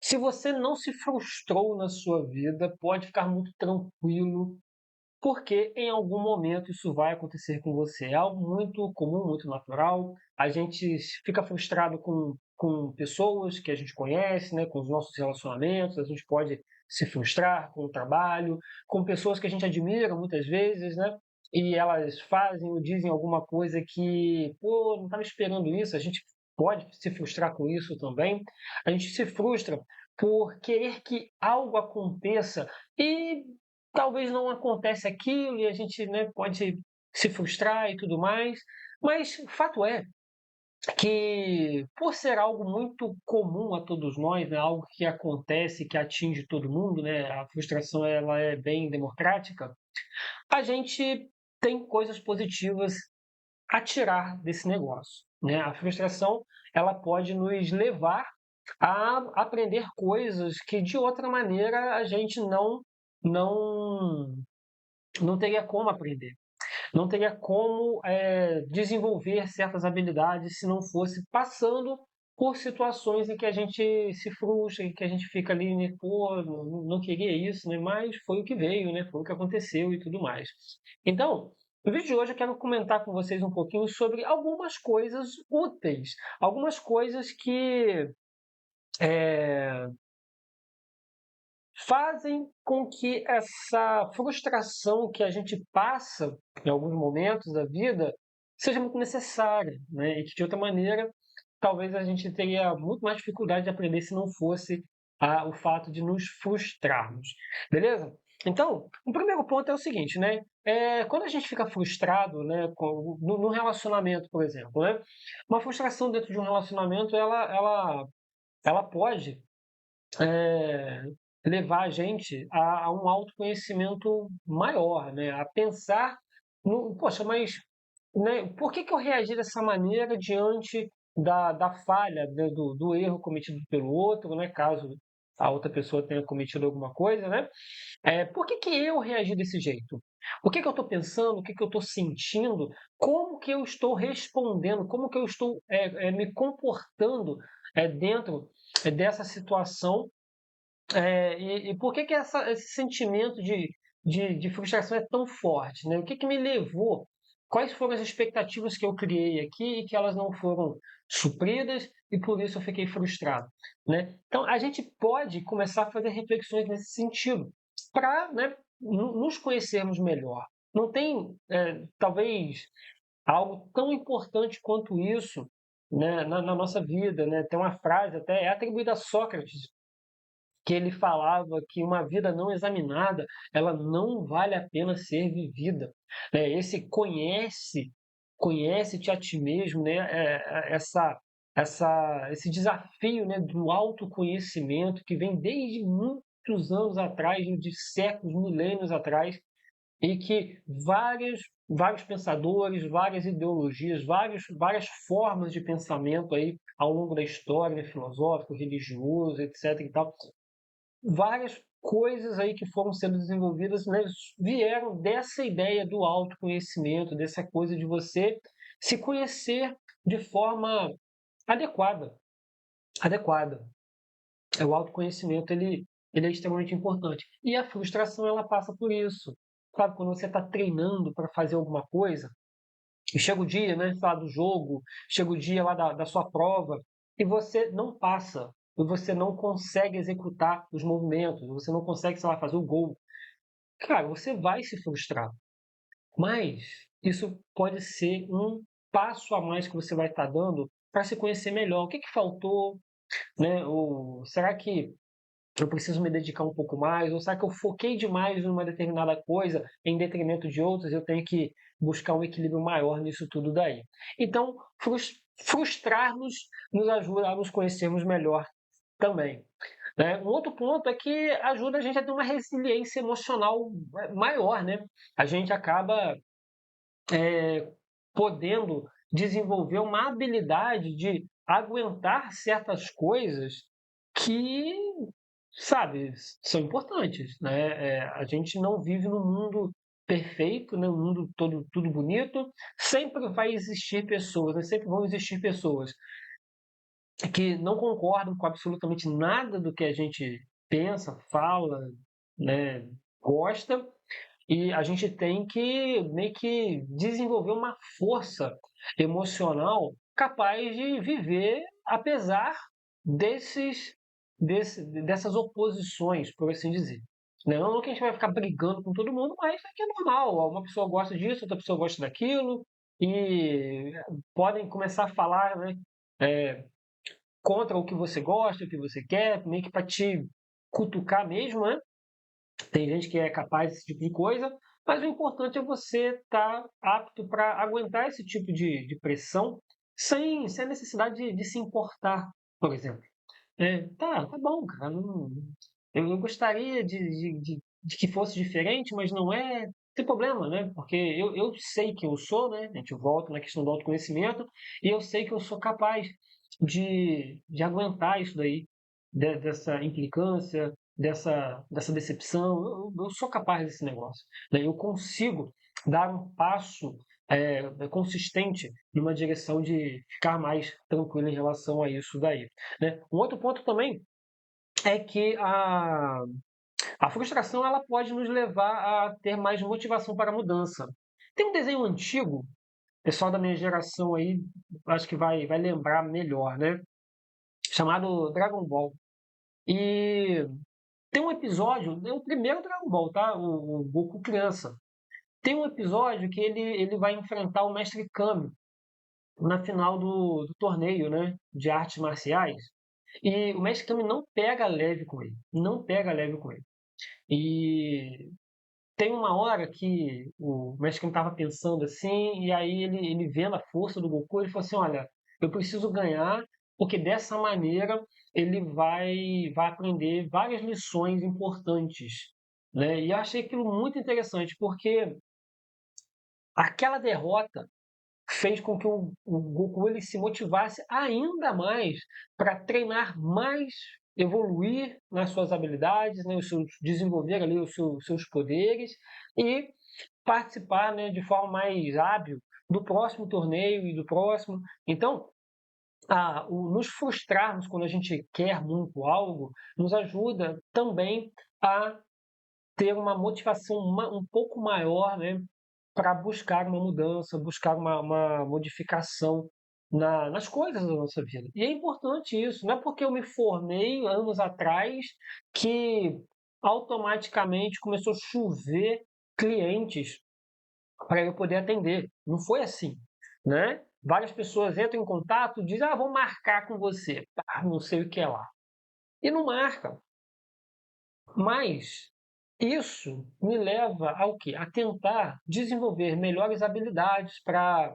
Se você não se frustrou na sua vida, pode ficar muito tranquilo, porque em algum momento isso vai acontecer com você. É algo muito comum, muito natural. A gente fica frustrado com pessoas que a gente conhece, né, com os nossos relacionamentos, a gente pode se frustrar com o trabalho, com pessoas que a gente admira muitas vezes, né? E elas fazem ou dizem alguma coisa que, pô, não estava esperando isso, a gente pode se frustrar com isso também. A gente se frustra por querer que algo aconteça e talvez não acontece aquilo e a gente, né, pode se frustrar e tudo mais, mas o fato é que, por ser algo muito comum a todos nós, né, algo que acontece, que atinge todo mundo, né, a frustração ela é bem democrática, a gente tem coisas positivas a tirar desse negócio, né? A frustração ela pode nos levar a aprender coisas que de outra maneira a gente não não teria como aprender, não teria como desenvolver certas habilidades se não fosse passando por situações em que a gente se frustra, em que a gente fica ali, né, pô, não queria isso, né, mas foi o que veio, né, foi o que aconteceu e tudo mais. Então, no vídeo de hoje eu quero comentar com vocês um pouquinho sobre algumas coisas úteis, algumas coisas que é, fazem com que essa frustração que a gente passa em alguns momentos da vida seja muito necessária, né? E que de outra maneira talvez a gente teria muito mais dificuldade de aprender se não fosse o fato de nos frustrarmos, beleza? Então, o primeiro ponto é o seguinte, né? Quando a gente fica frustrado, né, no relacionamento, por exemplo, né? Uma frustração dentro de um relacionamento, ela pode é, levar a gente a um autoconhecimento maior, né? A pensar no, poxa, mas né, por que eu reagi dessa maneira diante da falha, né, do erro cometido pelo outro, né? Caso a outra pessoa tenha cometido alguma coisa, né? Por que eu reagi desse jeito? O que eu estou pensando? O que eu estou sentindo? Como que eu estou respondendo? Como que eu estou me comportando dentro dessa situação e por que esse sentimento de frustração é tão forte, né? O que me levou? Quais foram as expectativas que eu criei aqui e que elas não foram supridas e por isso eu fiquei frustrado, né? Então a gente pode começar a fazer reflexões nesse sentido para, né, nos conhecermos melhor. Não tem, talvez, algo tão importante quanto isso, né, na nossa vida, né? Tem uma frase até é atribuída a Sócrates que ele falava que uma vida não examinada, ela não vale a pena ser vivida. Né? Esse conhece-te a ti mesmo, né? Esse desafio, né, do autoconhecimento que vem desde muitos anos atrás, de séculos, milênios atrás, e que vários pensadores, várias ideologias, várias formas de pensamento aí ao longo da história, né, filosófico, religioso, etc. e tal, várias coisas aí que foram sendo desenvolvidas, né, vieram dessa ideia do autoconhecimento, dessa coisa de você se conhecer de forma adequada. Adequada. O autoconhecimento ele é extremamente importante. E a frustração ela passa por isso. Sabe, quando você está treinando para fazer alguma coisa, e chega o dia, né, lá do jogo, chega o dia lá da sua prova, e você não passa, e você não consegue executar os movimentos, você não consegue, sei lá, fazer o gol. Cara, você vai se frustrar. Mas isso pode ser um passo a mais que você vai estar dando para se conhecer melhor. O que faltou, né? Ou será que eu preciso me dedicar um pouco mais? Ou será que eu foquei demais numa determinada coisa em detrimento de outras? Eu tenho que buscar um equilíbrio maior nisso tudo daí. Então, frustrar-nos nos ajuda a nos conhecermos melhor também. Né? Um outro ponto é que ajuda a gente a ter uma resiliência emocional maior, né? A gente acaba podendo desenvolver uma habilidade de aguentar certas coisas que, sabe, são importantes, né? A gente não vive num mundo perfeito, né? Um mundo todo tudo bonito. Sempre vai existir pessoas, né? Sempre vão existir pessoas que não concordam com absolutamente nada do que a gente pensa, fala, né, gosta, e a gente tem que meio que desenvolver uma força emocional capaz de viver apesar dessas oposições, por assim dizer. Não que a gente vai ficar brigando com todo mundo, mas é que é normal. Uma pessoa gosta disso, outra pessoa gosta daquilo, e podem começar a falar, né, é, contra o que você gosta, o que você quer, meio que para te cutucar mesmo, né? Tem gente que é capaz desse tipo de coisa, mas o importante é você estar apto para aguentar esse tipo de pressão sem a necessidade de se importar, por exemplo. Tá bom, cara. Eu gostaria de que fosse diferente, mas não é. Não tem problema, né? Porque eu sei que eu sou, né? A gente volta na questão do autoconhecimento, e eu sei que eu sou capaz de aguentar isso daí, dessa implicância, dessa decepção. Eu sou capaz desse negócio, né? Eu consigo dar um passo consistente numa direção de ficar mais tranquilo em relação a isso daí, né? Um outro ponto também é que a frustração ela pode nos levar a ter mais motivação para a mudança. Tem um desenho antigo, pessoal da minha geração aí, acho que vai lembrar melhor, né? Chamado Dragon Ball. E tem um episódio, é o primeiro Dragon Ball, tá? O Goku criança. Tem um episódio que ele vai enfrentar o Mestre Kami na final do torneio, né? De artes marciais. E o Mestre Kami não pega leve com ele. Não pega leve com ele. E tem uma hora que o Mestre Kami estava pensando assim, e aí ele vendo a força do Goku, ele falou assim: olha, eu preciso ganhar, porque dessa maneira ele vai aprender várias lições importantes. Né? E eu achei aquilo muito interessante, porque aquela derrota fez com que o Goku ele se motivasse ainda mais para treinar mais, evoluir nas suas habilidades, né, desenvolver ali seus poderes e participar, né, de forma mais hábil do próximo torneio e do próximo. Então, nos frustrarmos quando a gente quer muito algo nos ajuda também a ter uma motivação um pouco maior, né, para buscar uma mudança, buscar uma modificação nas coisas da nossa vida. E é importante isso, não é porque eu me formei anos atrás que automaticamente começou a chover clientes para eu poder atender. Não foi assim, né? Várias pessoas entram em contato, dizem, vou marcar com você. Não sei o que é lá. E não marca. Mas isso me leva ao quê? A tentar desenvolver melhores habilidades para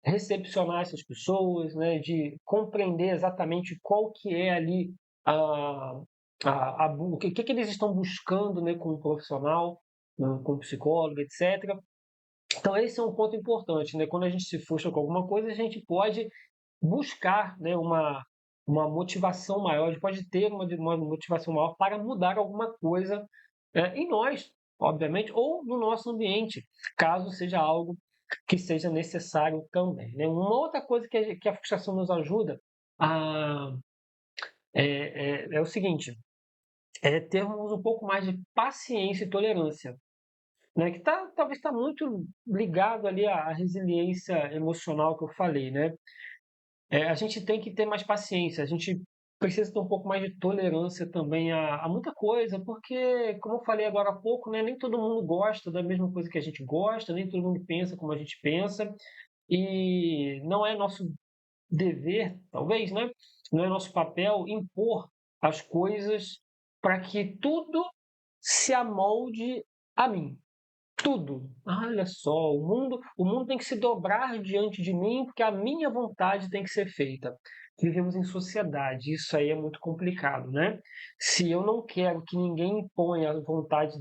recepcionar essas pessoas, né? De compreender exatamente qual que é ali o que eles estão buscando, né, como profissional, né, como psicólogo, etc. Então esse é um ponto importante, né? Quando a gente se frustra com alguma coisa, a gente pode buscar, né, uma motivação maior, a gente pode ter uma motivação maior para mudar alguma coisa em nós, obviamente, ou no nosso ambiente, caso seja algo que seja necessário também. Né? Uma outra coisa que a frustração nos ajuda a, é o seguinte, é termos um pouco mais de paciência e tolerância, né? Que talvez está muito ligado ali à resiliência emocional que eu falei, né? A gente tem que ter mais paciência, a gente precisa ter um pouco mais de tolerância também a muita coisa, porque, como eu falei agora há pouco, né, nem todo mundo gosta da mesma coisa que a gente gosta, nem todo mundo pensa como a gente pensa, e não é nosso dever, talvez, né? Não é nosso papel impor as coisas para que tudo se amolde a mim. Tudo. Olha só, o mundo tem que se dobrar diante de mim porque a minha vontade tem que ser feita. Vivemos em sociedade, isso aí é muito complicado, né? Se eu não quero que ninguém imponha a vontade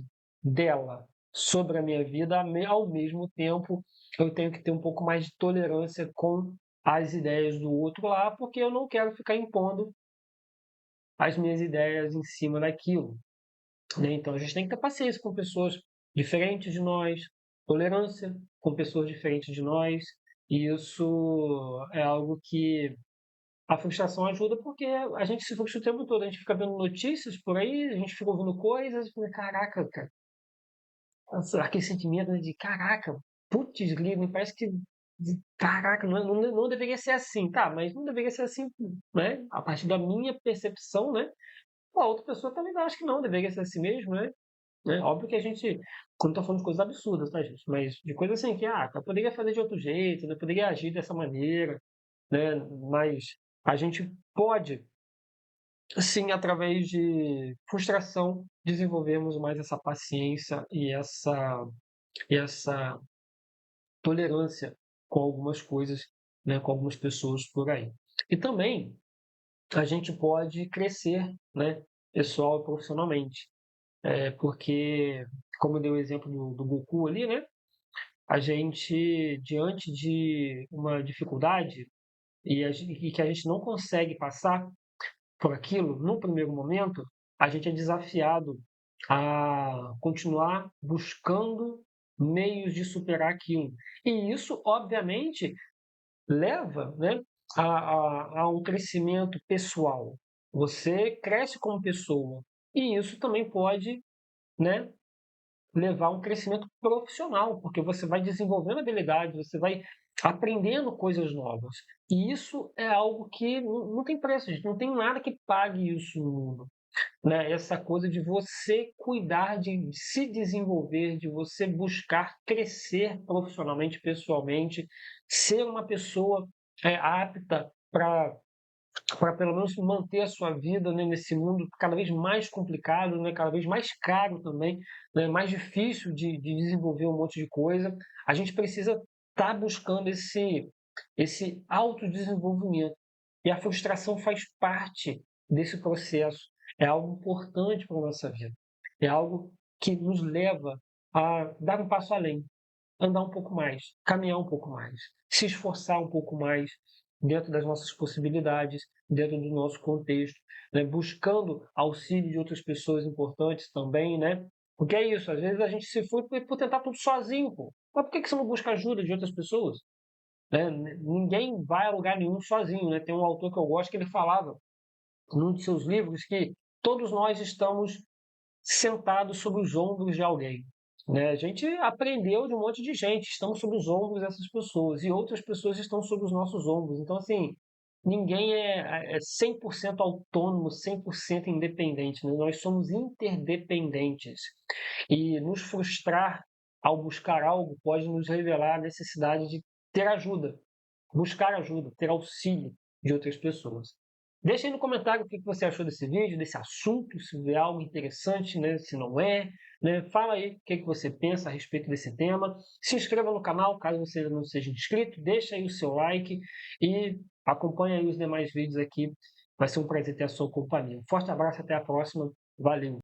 dela sobre a minha vida, ao mesmo tempo eu tenho que ter um pouco mais de tolerância com as ideias do outro lá, porque eu não quero ficar impondo as minhas ideias em cima daquilo. Né? Então a gente tem que ter paciência com pessoas diferentes de nós, tolerância com pessoas diferentes de nós, e isso é algo que A frustração ajuda porque a gente se frustra o tempo todo, a gente fica vendo notícias por aí, a gente fica ouvindo coisas, e fica, caraca, cara, aquele sentimento, né, de caraca, putz, grilo, parece que caraca, não deveria ser assim, tá? Mas não deveria ser assim, né? A partir da minha percepção, né? Pô, a outra pessoa também acha que não, deveria ser assim mesmo, né? Óbvio que a gente, quando tá falando de coisas absurdas, tá, gente? Mas de coisas assim que, eu poderia fazer de outro jeito, né? Poderia agir dessa maneira, né? Mas a gente pode, sim, através de frustração, desenvolvermos mais essa paciência e essa tolerância com algumas coisas, né? Com algumas pessoas por aí. E também a gente pode crescer, né? Pessoal e profissionalmente. Porque, como eu dei o exemplo do Goku ali, né? A gente, diante de uma dificuldade e que a gente não consegue passar por aquilo no primeiro momento, a gente é desafiado a continuar buscando meios de superar aquilo. E isso, obviamente, leva, né, a um crescimento pessoal. Você cresce como pessoa. E isso também pode, né, levar a um crescimento profissional, porque você vai desenvolvendo habilidades, você vai aprendendo coisas novas. E isso é algo que não tem preço, gente. Não tem nada que pague isso no mundo. Né? Essa coisa de você cuidar de se desenvolver, de você buscar crescer profissionalmente, pessoalmente, ser uma pessoa apta para pelo menos manter a sua vida, né, nesse mundo cada vez mais complicado, né, cada vez mais caro também, né, mais difícil de desenvolver um monte de coisa. A gente precisa estar buscando esse autodesenvolvimento. E a frustração faz parte desse processo. É algo importante para a nossa vida. É algo que nos leva a dar um passo além, andar um pouco mais, caminhar um pouco mais, se esforçar um pouco mais dentro das nossas possibilidades, dentro do nosso contexto, né? Buscando auxílio de outras pessoas importantes também, né? Porque é isso, às vezes a gente se foi por tentar tudo sozinho, pô. Mas por que você não busca ajuda de outras pessoas? Né? Ninguém vai a lugar nenhum sozinho, né? Tem um autor que eu gosto que ele falava num de seus livros que todos nós estamos sentados sobre os ombros de alguém. Né? A gente aprendeu de um monte de gente, estamos sobre os ombros dessas pessoas e outras pessoas estão sobre os nossos ombros. Então, assim, ninguém é 100% autônomo, 100% independente. Né? Nós somos interdependentes. E nos frustrar ao buscar algo pode nos revelar a necessidade de ter ajuda, buscar ajuda, ter auxílio de outras pessoas. Deixa aí no comentário o que você achou desse vídeo, desse assunto, se é algo interessante, né? Se não é, né? Fala aí o que você pensa a respeito desse tema. Se inscreva no canal, caso você ainda não seja inscrito, deixa aí o seu like e acompanha aí os demais vídeos aqui. Vai ser um prazer ter a sua companhia. Um forte abraço, até a próxima. Valeu!